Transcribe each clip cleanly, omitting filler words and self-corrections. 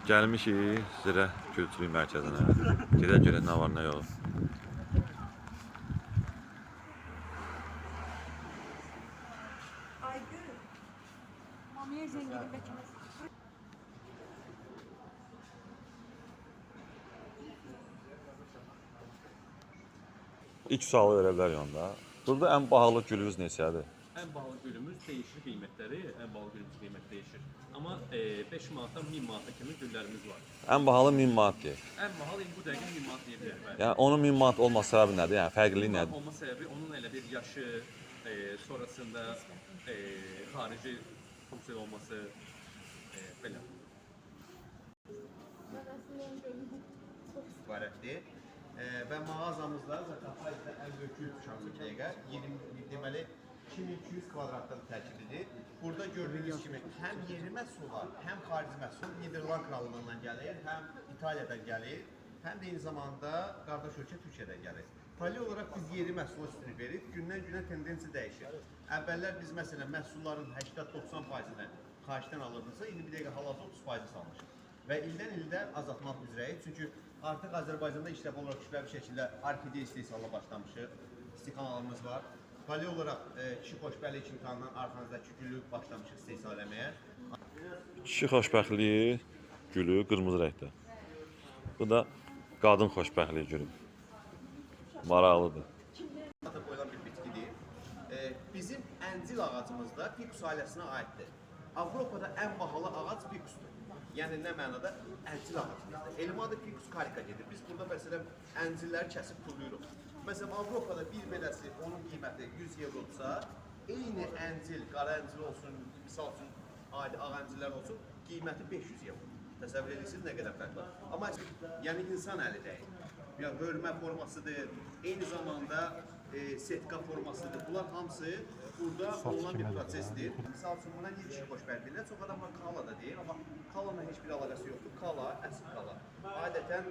Gəlmişik Zirə Kültürlük Mərkəzinə. Gedək görək nə var, nə yox. Aygül. Mamiye zengini beklemez. İlk sualı verə bilər yanda. Burada ən bahalı gülünüz neçədir? En bahalı gülümüz değişir qiymətləri, en bahalı gülümüz qiymət değişir. Amma 5 manatdan 1000 manata kimi güllərimiz var. Ən bahalı 1000 manat deyir. En bahalı bu dəqiqə 1000 manat deyə bilərik. Yəni onun 1000 manat olması səbəbi nədir? Yəni fərqliliyi nədir? Olma səbəbi onun elə bir yaşı, sonrasında xarici funksiya olması belə. İbarətdir. Və mağazamızda Zaqafayda ən böyük şanslı dəqiqə 20 deməli 2200 kvadratdan tərkibidir. Burada gördüyünüz kimi həm yerli məhsullar, həm xarici məhsul Niderland krallığından gəlir, həm İtaliyadan gəlir, həm də eyni zamanda qardaş ölkə Türkiyədən gəlir. Paralel olaraq biz yerli məhsula üstünlük veririk. Gündən-günə tendensiya dəyişir. Əvvəllər biz məsələn məhsulların 80-90%-ni xaricdən alırdığımızda indi bir dəqiqə hal-hazırda 30% salmışıq. Və ildən ildə azaltmaq üzrəyik. Çünki artıq Azərbaycanda işləv olaraq kütləvi şəkildə orkidey istehsalına başlamışıq. İstiqamalımız var. Paralel olaraq kişi xoşbəxtlik imtahanından arxanızdakı gülü başlamışıq istehsal etməyə. Kişi xoşbəxtliyi gülü qırmızı rəngdə. Bu da qadın xoşbəxtliyi gülü. Maraqlıdır. Qoyulan bir bitkidir. Bizim əncil ağacımız da Fikus ailəsinə aiddir. Avropada ən bahalı ağac Fikusdur. Yəni nə mənada? Əncil ağacımızdır. Elmi adı Ficus carica gedir. Biz burada məsələn əncilləri kəsib tuluyuruq. Məsələn Avropada bir beləsi onun qiyməti 100 evrodursa, eyni əncil, qara əncil olsun, misal üçün adi ağ əncillər olsun, qiyməti 500 evro. Təsəvvür edirsiniz nə qədər fərq var. Amma yəni insan əli deyil. Yəni hörmə formasıdır, eyni zamanda setka formasıdır. Bunlar hamısı burada olan bir prosesdir. Misal üçün buna niyə kişi xoşbəxt deyirlər? Çox adamlar kala da deyir, amma kalanla heç bir əlaqəsi yoxdur. Kala, əsl kala. Adətən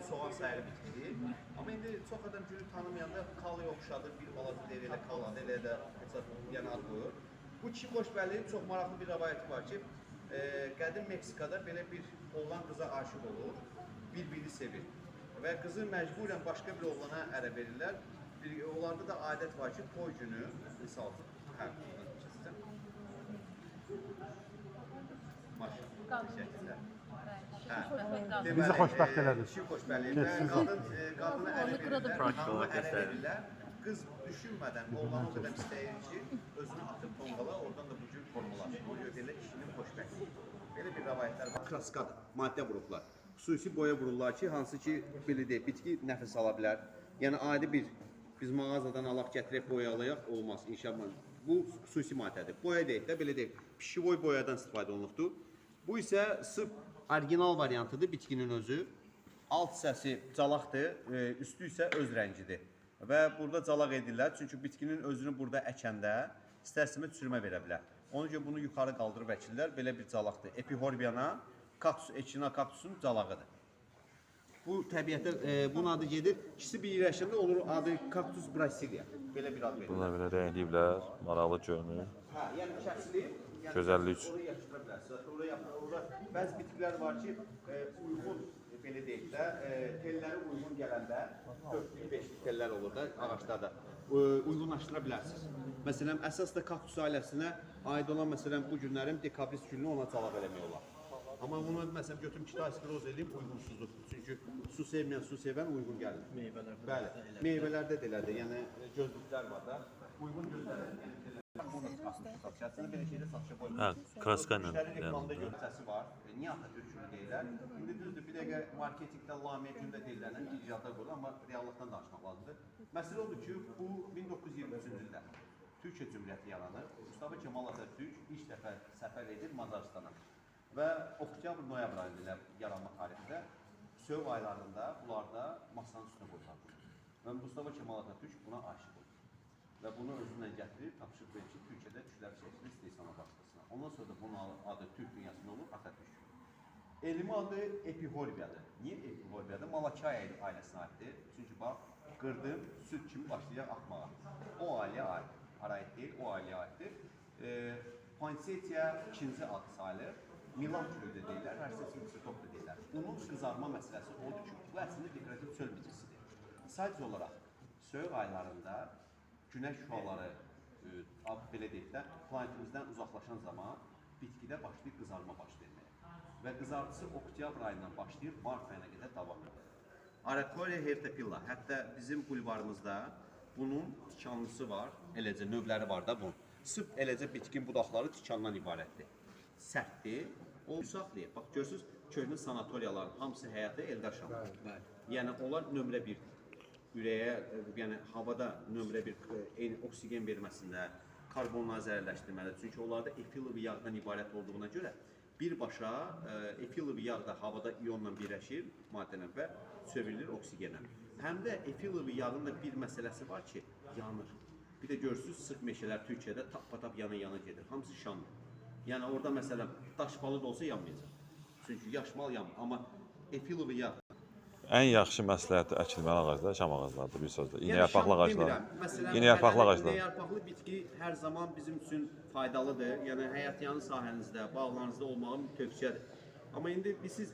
soğan sayılı bitkidir. Amma indi çox adam gülü tanımayanda kalaya oxşadır, bir balaca deyir, elə kaladır, elə də yəni ad qoyur. Bu kişi xoşbəxtliyin çox maraqlı bir rəvayəti var ki, qədim Meksikada belə bir oğlan qıza aşıq olur, bir-birini sevir. Və qızı məcburən başqa bir oğlana ərə verirlər. Onlarda da adət var ki, toy günü, misal üçün, maşallah, təşəkkürlər. Bizi xoşbəxt elədiniz. Kişi xoşbəxtliyi və qadına ərə verirlər. Qız düşünmədən, oğlan o qədər istəyir ki, özünü atıb tonqala, oradan da bu cür formalaşır. O deyirlər, kişinin xoşbəxtliyi. Belə bir rəvayətlər var. Kraskada, maddə vururlar. Xüsusi boya vururlar ki, hansı ki, belə deyil, bitki nəfəs ala bilər. Yəni, adi bir, biz mağazadan alaq gətirək, boyalayaq, olmaz, inşallah. Bu xüsusi maddədir. Boya deyil də, belə deyil, pişivoy boyadan istifadə olunubdur. Bu isə sırf orijinal variantıdır bitkinin özü. Alt hissəsi calaqdır, üstü isə öz rəngidir. Və burada calaq edirlər, çünki bitkinin özünü burada əkəndə istər-istəməz çürümə verə bilər. Ona görə bunu yuxarı qaldırıb əkirlər, belə bir calaqdır. Epihorbiana, Echina kaktusun calağıdır. Bu təbiətdə, bunun adı gedir, ikisi bir yerləşəndə olur adı kaktus brasilia. Belə bir ad verilir. Bunlar belə rəngliyiblər, maraqlı görünür. Hə, yəni kəsilib, Gözəllik üçün. oraya yaşıdıra bilərsiniz. Orada bəzi bitkilər var ki, uyğun, belə deyək də, telləri uyğun gələndə, 4-5 tellər olur da ağaçlarda, uyğunlaşdıra bilərsiniz. Məsələn, əsas da kaktus ailəsinə aid olan, məsələn, bu günlərin dekabris gününü ona calaq eləmək olar. Amma bunu məsələn götürüm kitayskiroz edib uyğunsuzdur. Çünki su sevməyən, su sevən uyğun gəlir. Meyvələrdə. Bəli. Meyvələrdə də elədir. Yəni gözlüklər var da. Uyğun gözləlir. Bunu satışçısını belə şeydə satışa qoyulur. Hə, kraska ilə. Reklamda göstərisi var. Niyə Atatürk günü deyirlər? İndi düzdür, bir dəqiqə marketinqdə lamiyyə gündə deyilənən icraatlar qoyulur, amma reallıqdan danışmaq lazımdır. Məsələ odur ki, bu 1923-cü ildə Türkiyə Cümhuriyyəti yaranır. Mustafa Kemal Atatürk ilk dəfə səfər edir Macaristana. Və oktyabr-noyabr ayında yaranma tarixində söv aylarında bunlarda masanın üstünə qoyulur. Və Mustafa Kemal Atatürk buna aşiq olur. Və bunu özündən gətirib, tapışıq verir ki, Türkiyədə kütləvi şəkildə istehsala başlasın. Ondan sonra da bunun adı Türk dünyasında olur Atatürk. Elmi adı Epihorbiyadır. Niyə Epihorbiyadır? Malakay ailəsinə aiddir. Çünki bax, qırdım, süt kimi başlayacaq axmağa. O ailəyə aid deyil, o ailəyə aiddir. Poinsettia ikinci adı sayılır. Milan gülü də deyirlər, hər səsi Mixotop da deyirlər. bunun qızarma məsələsi odur ki, bu əslində dekorativ çöl bitkisidir. Sadəcə olaraq soyuq aylarında günəş şüaları belə deyək də, planetimizdən uzaqlaşan zaman bitkidə başlayır qızarma baş verməyə. Və qızartısı oktyabr ayından başlayır, mart ayına qədər davam edir. Arakoria hertapilla, hətta bizim bulvarımızda bunun tikanlısı var, eləcə növləri var da bunun. Sırf eləcə bitkin budaqları tikandan ibarətdir. Sərtdir, o saxlayır. Bax, görürsünüz, köhnə sanatoriyaların hamısı həyatda Eldaşam. Yəni, onlar nömrə birdir. Ürəyə, yəni havada nömrə bir oksigen verməsində, karbonla zərərləşdirmədə. Çünki onlarda efilovi yağdan ibarət olduğuna görə birbaşa efilovi yağ da havada iyonla birləşir maddələ və çevrilir oksigenə. Həm də efilovi yağın da bir məsələsi var ki, yanır. Bir də görürsünüz, sıx meşələr Türkiyədə tap-patap yana gedir. Hamısı şandır. Yəni orada məsələn daş balı da olsa yanmayacaq. Çünki yaşmal yanmır. Amma efilovi yağ. Ən yaxşı məsləhəti əkilməli ağaclar şam ağaclarıdır bir sözlə. İynə yarpaqlı ağaclar. İynə yarpaqlı ağaclar. İynə yarpaqlı bitki hər zaman bizim üçün faydalıdır. Yəni həyatyanı sahənizdə, bağlarınızda olmağı tövsiyədir. Amma indi siz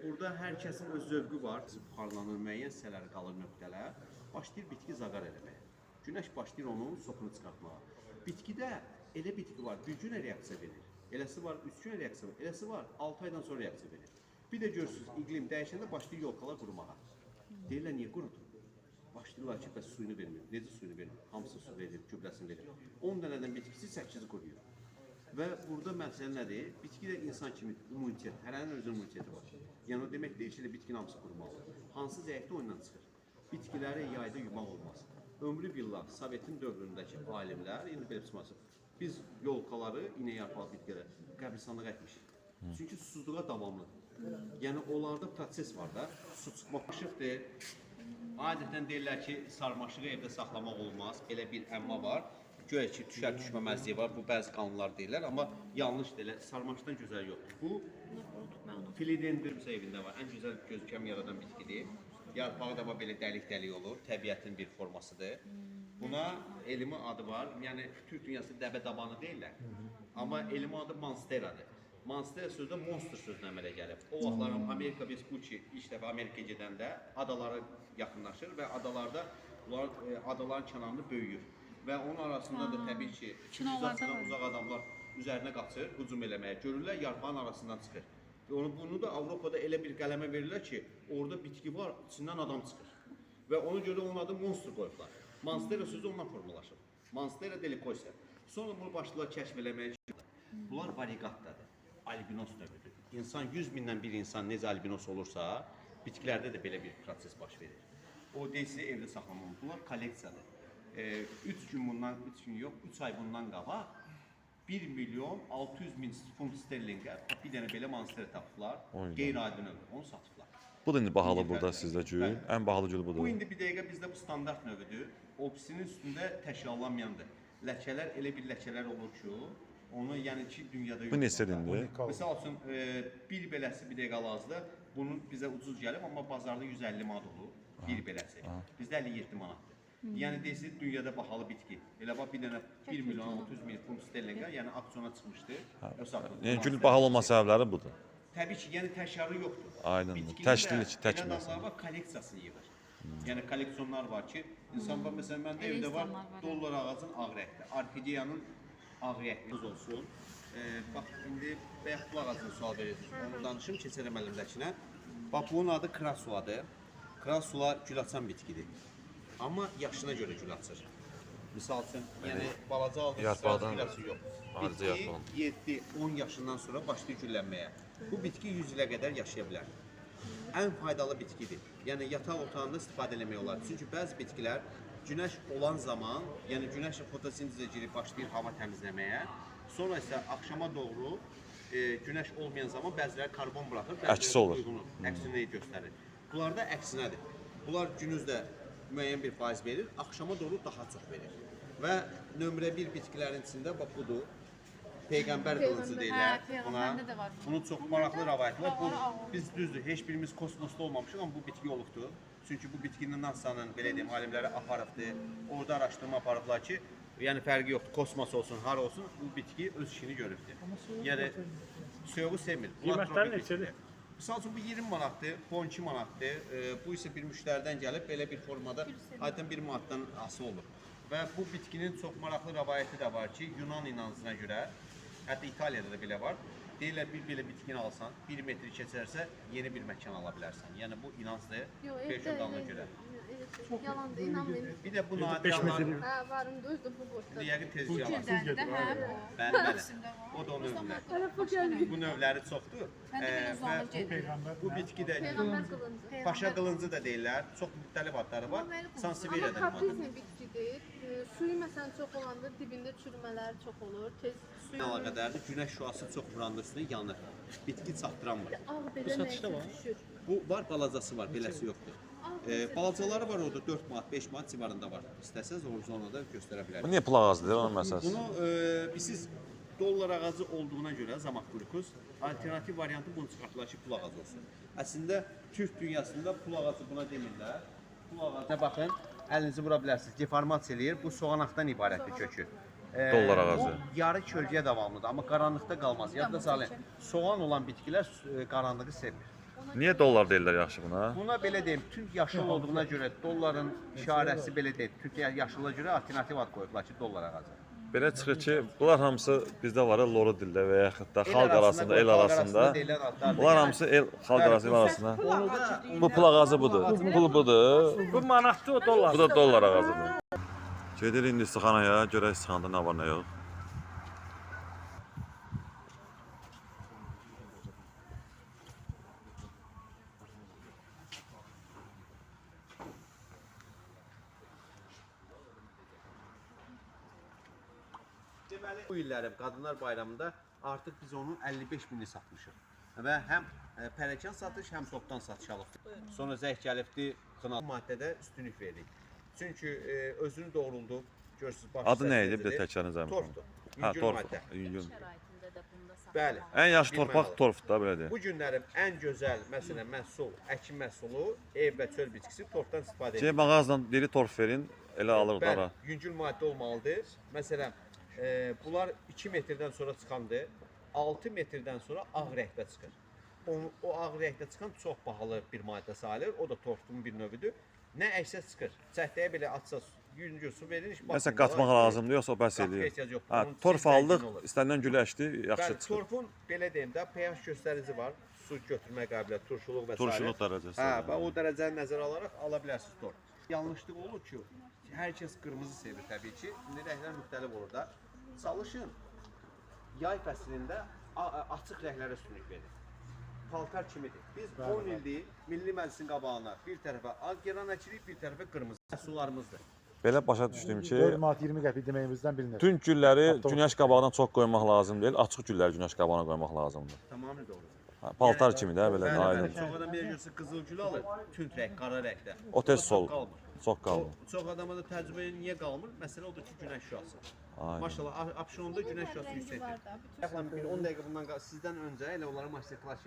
burada hər kəsin öz zövqü var. Buxarlanır, müəyyən hissələri qalır nöqtələr. Başlayır bitki zaqar eləməyə. Günəş başlayır onun sokunu çıxartmağa. Bitkidə elə bitki var, bir günə reaksiya verir. Eləsi var, 3 günə reaksiya verir. Eləsi var, 6 aydan sonra reaksiya verir. Bir də görürsünüz, iqlim dəyişəndə başlayır yolkalar qurumağa. Deyirlər, niyə qurudur? Başlayırlar ki, bəs suyunu vermir. Necə suyunu vermir? Hamısı su verir, gübrəsini verir. 10 dənədən bitkisi 8-i quruyur. Və burada məsələ nədir? Bitki də insan kimi immunitet, hərənin özünün immuniteti var. Yəni o demək deyil ki, bitkinin hamısı qurumalıdır. Hansı zəifdə oyundan çıxır? Bitkiləri yayda yumaq olmaz. Ömrü billah, Sovetin dövründəki alimlər, indi belə çıxması, biz yolkaları, iynə yarpağı bitkiləri qəbristanlığa etmişik. Çünki susuzluğa davamlıdır. Yəni onlarda proses var da, su çıxmamışıqdır. Adətən deyirlər ki, sarmaşığı evdə saxlamaq olmaz, elə bir əmma var. Göyə ki, düşər düşməməzliyi var, bu bəzi qanunlar deyirlər, amma yanlış deyirlər, sarmaşıqdan gözəl yoxdur. Bu filidendrus evində var, ən gözəl gözkəm yaradan bitkidir. Yarpağı da belə dəlik-dəlik olur, təbiətin bir formasıdır. Buna elmi adı var, yəni Türk dünyası dəbə-dabanı deyirlər, amma elmi adı monsteradır. Monstera sözü də monster sözünə əmələ gəlib. O vaxtların Amerika Vespucci ilk dəfə Amerikaya gedəndə adalara yaxınlaşır və adalarda adaların kənarında böyüyür. Və onun arasında da təbii ki, sivilizasiyadan uzaq adamlar üzərinə qaçır, hücum eləməyə. Görürlər, yarpağın arasından çıxır. Bunu da Avropada elə bir qələmə verirlər ki, orada bitki var, içindən adam çıxır. Və ona görə onun adı monster qoyublar. Monstera sözü ondan formalaşır. Monstera delicosa. Sonra bunu başladılar kəşf eləməyə ki, bunlar varigatdadır. Albinos növüdür. İnsan 100 mindən bir insan necə albinos olursa, bitkilərdə də belə bir proses baş verir. O deyilsə evdə saxlamalı. Bunlar kolleksiyadır. 3 gün bundan, 3 gün yox, 3 ay bundan qabaq 1 milyon 600 min funt sterlingə bir dənə belə monstera tapıblar. Qeyri-adi növdür, onu satıblar. Bu da indi bahalı burada sizdə gül. Ən bahalı gül budur. Bu indi bir dəqiqə bizdə bu standart növüdür. Obsinin üstündə təşkilallanmayandır. Ləkələr elə bir ləkələr olur ki, onu yəni ki dünyada yoxdur. Bu neçədir indi? Məsəl üçün bir beləsi bir dəqiqə lazımdır. Bunun bizə ucuz gəlib, amma bazarda 150 manat olur. Bir beləsi. Bizdə 57 manatdır. Yəni deyirsiz dünyada bahalı bitki. Elə bax bir dənə 1 milyon 600 min funt sterlingə, yəni auksyona çıxmışdı. Yəni gül bahalı olma səbəbləri budur. Təbii ki, yəni təşəkkürü yoxdur. Aynen. Təşkillik, təkməsi. Adamlar var, kolleksiyasını yığır. Yəni kolleksiyonlar var ki, insan var, məsələn, məndə evdə var, dollar ağacın ağ rəngli, orxideyanın ağ rəngli olsun. Bax, indi bayaqlı ağacını sual verirsiniz, onu danışım, keçərəm əlimdəkinə. Bax, bunun adı krasuadır. Krasua gül açan bitkidir. Amma yaşına görə gül açır. Misal üçün, yəni balaca aldığınız gül açı yox. Bitki 7-10 yaşından sonra başlayır güllənməyə. Bu bitki 100 ilə qədər yaşaya bilər. Ən faydalı bitkidir. Yəni yataq otağında istifadə etmək olar. Çünki bəzi bitkilər günəş olan zaman, yəni günəşlə fotosintezə girib başlayır hava təmizləməyə. Sonra isə axşama doğru günəş olmayan zaman bəziləri karbon buraxır, əksi olur. Əksinə göstərir. Bunlarda əksinədir. Bunlar günüzdə müəyyən bir faiz verir, axşama doğru daha çox verir. Və nömrə 1 bitkilərin içində bax budur. Peyğəmbər qılıncı deyirlər buna. Bunun çox maraqlı rəvayəti var. Biz düzdür, heç birimiz kosmosda olmamışıq, amma bu bitki olubdur. Çünki bu bitkinin NASA'nın belə deyim alimləri aparıbdır. Orada araşdırma aparıblar ki, yəni fərqi yoxdur, kosmos olsun, hara olsun, bu bitki öz işini görübdür. Yəni soyuğu sevmir. Qiymətləri neçədir? Misal üçün bu 20 manatdır, bu 12 manatdır. Bu isə bir müştəridən gəlib belə bir formada adətən 1 manatdan asılı olur. Və bu bitkinin çox maraqlı rəvayəti də var ki, Yunan inancına görə, hətta İtaliyada da belə var. Deyirlər bir belə bitkini alsan, 1 metr keçərsə yeni bir məkan ala bilərsən. Yəni bu inancdır, Perşodanına görə. Yalandır, inanmayın. Bir də bu nadir hallar, Hə, varım, düzdür, bu boşda. yəqin tez yalan. Cildəndə həm o. Bəli, bəli. O da o növlər. Bu növləri çoxdur. Mən də belə uzanıb gedirəm. Bu bitki də Peyğəmbər qılıncı. Paşa qılıncı da deyirlər. Çox müxtəlif adları var. Amma Sanseveriyada kaprizm bitkidir. Suyu məsələn çox olanda dibində çürümələr çox olur. Tez suyu əlaqədardır. Günəş şüası çox vuranda üstünə yanır. Bitki çatdıranmır. ağ belə nəysə düşür. Bu var, balacası var, beləsi yoxdur. Balacaları var orada 4 manat, 5 manat civarında var. İstəsəz orijinalını da göstərə Bu bilərik. niyə plaq ağacıdır onun məsələsi? Bunu siz dollar ağacı olduğuna görə Zamaq Glukoz alternativ variantı bunu çıxartdılar ki, pul ağacı olsun. Əslində Türk dünyasında pul ağacı buna demirlər. Pul ağacına baxın, əlinizi vura bilərsiniz. Deformasiya eləyir. Bu soğanaqdan ibarətdir kökü. Dollar ağacı. O yarı kölgəyə davamlıdır, amma qaranlıqda qalmaz. Yadda salın. Soğan olan bitkilər qaranlığı sevmir. Niyə dollar deyirlər yaxşı buna? Buna belə deyim, Türk yaşıl olduğuna görə dolların işarəsi belə deyil. Türk yaşıla görə alternativ ad qoyublar ki, dollar ağacı. Belə çıxır ki, bunlar hamısı bizdə var, loru dildə və yaxud da xalq arasında, el xalq arasında. deyilən adlardır. Bunlar hamısı xalq arasında, el arasında. Onu da Bu plaq ağacı budur. Pul budur. Bu manatdır, o dollar. Bu da dollar ağacıdır. Gedirik indi istixanaya, görək istixanada nə var, nə yox. deməli bu illərin Qadınlar Bayramında artıq biz onun 55 minini satmışıq. Və həm pərəkan satış, həm topdan satış alıb. Sonra zəng gəlibdi, xınal maddədə üstünlük verdik. Çünki özünü doğruldu. Görürsüz, başı Adı nə idi? Bir də səsləndirir. təkrar zəhmət. Torfdur. Ha, Yüngül torf. maddə. Yüngül. Şəraitində də bunda saxlanır. Bəli. Ən yaxşı Bilməli torpaq olur. torfdur da, belə deyək. Bu günlərin ən gözəl, məsələn, məhsul, əkin məhsulu, ev və çöl bitkisi torfdan istifadə Şey, edilir. mağazadan diri torf verin, elə alır da. Bəli, yüngül maddə olmalıdır. Məsələn, bunlar 2 metrdən sonra çıxandır, 6 metrdən sonra ağ rəngdə çıxır. O ağ rəngdə çıxan çox bahalı bir maddə sayılır, o da torfun bir növüdür. Nə əksə çıxır, cəhdəyə belə atsa, yüngül su verin, heç Nəsə qatmaq lazımdır, yoxsa o bəs Qatmaq eləyir. ehtiyac yoxdur. Ha, Onun torf çiftdən aldıq, gün olur. istənilən güləşdi, yaxşı Bəli, çıxır. torfun belə deyim də pH göstərici var, su götürmə qabiliyyəti, turşuluq və s. Turşuluq dərəcəsi. Hə, və o dərəcəni nəzərə alaraq ala bilərsiniz torf. Yanlışlıq olur ki, hər kəs qırmızı sevir təbii ki. İndi rənglər müxtəlif olur da. Çalışın yay fəslində açıq rənglərə üstünlük verin. Paltar kimidir. Biz 10 ildir Milli Məclisin qabağına bir tərəfə ağ geran əkirik, bir tərəfə qırmızı. Məhsullarımızdır. Belə başa düşdüm ki, 4 manat 20 qəpik deməyimizdən bilinir. tüm gülləri günəş qabağından çox qoymaq lazım deyil, açıq gülləri günəş qabağına qoymaq lazımdır. Tamamilə doğru. Ha, paltar kimi də belə Bəli, bəli. aydın. Çox adam bir görsə qızıl gül alır, tünd rəng, qara rəngdə. O tez sol, qalmır. çox qalmır. Çox adama da təcrübəyə niyə qalmır? Məsələ odur ki, günəş şüası. Aynen. Maşallah, Abşeronda günəş şüası yüksəkdir. Yaxın bir 10 dəqiqə bundan sizdən öncə elə onlara master class